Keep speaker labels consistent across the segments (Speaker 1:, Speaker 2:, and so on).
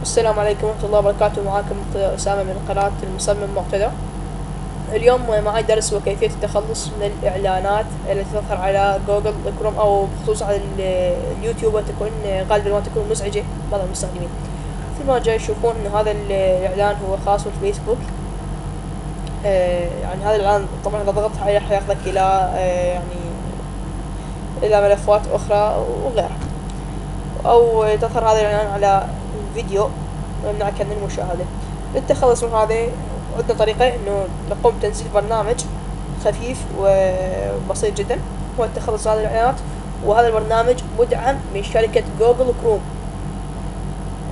Speaker 1: السلام عليكم ورحمة الله وبركاته. معاكم أسامة من قناة المصمم مقتدى. اليوم معي درس وكيفية التخلص من الإعلانات التي تظهر على جوجل كروم أو بخصوص على اليوتيوب، وتكون غالبا ما تكون مزعجة بعض المستخدمين. مثل ما جاي تشوفون إنه هذا الإعلان هو خاص بالفيسبوك. يعني هذا الإعلان طبعا إذا ضغطت عليه حياخذك إلى إلى ملفات أخرى وغيرها، أو تظهر هذا الإعلان على فيديو ويمنعك عن المشاهدة. للتخلص من هذا عندنا طريقة إنه نقوم بتنزيل برنامج خفيف وبسيط جدا هو التخلص من هذه الإعلانات، وهذا البرنامج مدعم من شركة جوجل كروم.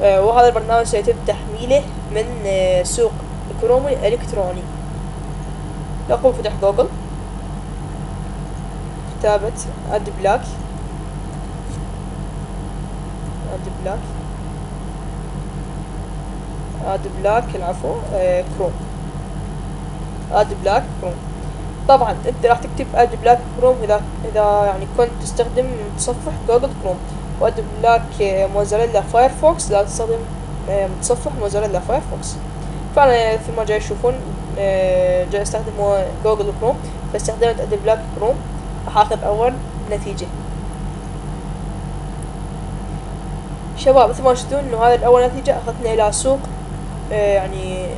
Speaker 1: وهذا البرنامج سيتم تحميله من سوق كروم الإلكتروني. نقوم بفتح جوجل، كتابة اد بلاك كروم. اد بلاك كروم. طبعا انت راح تكتب اد بلاك كروم اذا يعني كنت تستخدم متصفح جوجل كروم، واد بلاك موزاريلا فايرفوكس لا تستخدم متصفح موزاريلا فايرفوكس. فانا مثل ما جاي تشوفون جاي استخدم جوجل كروم، فاستخدمت اد بلاك كروم. راح اخذ اول نتيجة. شباب مثل ما تشوفون انه هذا الاول نتيجة اخذتنا الى سوق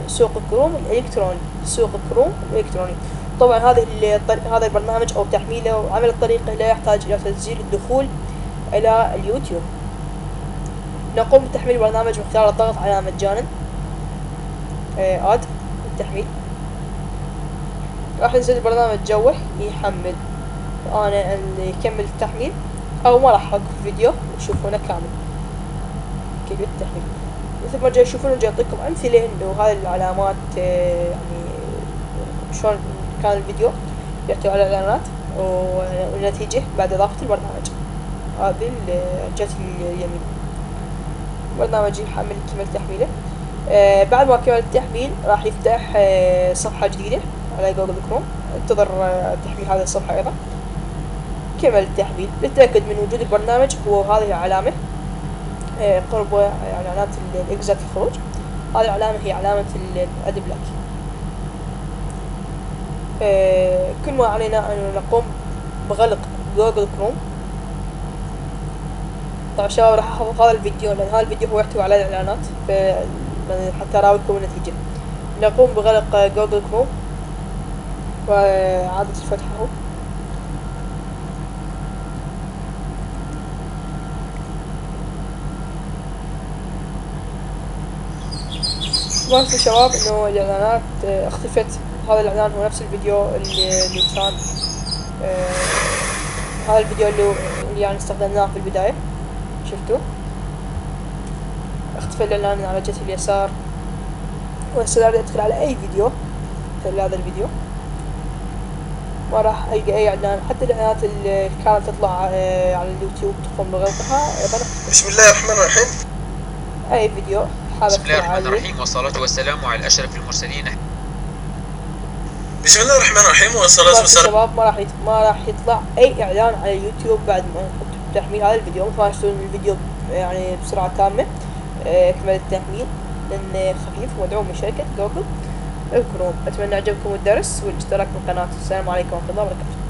Speaker 1: سوق كروم الإلكتروني. طبعا هذا البرنامج او تحميله وعمل الطريقة لا يحتاج الى تسجيل الدخول الى اليوتيوب. نقوم بتحميل البرنامج من خلال الضغط على مجانا اد التحميل. راح ينزل البرنامج جوه يحمل. انا اللي يكمل التحميل او ما راح اوقف الفيديو وتشوفونه كامل كيف التحميل. مثل ما جاي تشوفون جاي يعطيكم امثله انه هاي العلامات شلون كان الفيديو يحتوي على اعلانات والنتيجة بعد اضافة البرنامج. هذه الجهة اليمين البرنامج يحمل كمل تحميله. بعد ما كمل التحميل راح يفتح صفحة جديدة على جوجل كروم. انتظر تحميل هذه الصفحة ايضا. كمل التحميل. للتأكد من وجود البرنامج هو هذه العلامة قرب علامات الإكزات الخروج. هذه العلامة هي علامة الاد بلاك. كل ما علينا أن نقوم بغلق جوجل كروم. طبعا شباب راح أحفظ هذا الفيديو لأن هذا الفيديو هو يحتوي على الإعلانات حتى أراويكم النتيجة. نقوم بغلق جوجل كروم وإعادة فتحه. لاحظوا شباب انه الاعلانات اختفت. هذا الاعلان هو نفس الفيديو اللي كان هذا الفيديو اللي يعني استخدمناه في البداية. شفتوا اختفى الاعلان على جهة اليسار، وهسه ادخل على اي فيديو مثل هذا الفيديو ما راح القى اي اعلان. حتى الاعلانات اللي كانت تطلع على اليوتيوب تقوم بغلقها ايضا.
Speaker 2: بسم الله الرحمن الرحيم.
Speaker 1: اي فيديو
Speaker 3: بسم الله الرحمن الرحيم والصلاة والسلام على أشرف المرسلين.
Speaker 2: بسم الله الرحمن الرحيم والصلاة والسلام.
Speaker 1: شباب ما راح يطلع اي اعلان على اليوتيوب بعد ما نحط تحميل هذا الفيديو. مثل ما تشوفون الفيديو يعني بسرعة تامة. كمل التحميل لأنه خفيف ومدعوم من شركة جوجل كروم. أتمنى عجبكم الدرس والاشتراك بالقناة. السلام عليكم ورحمة الله وبركاته.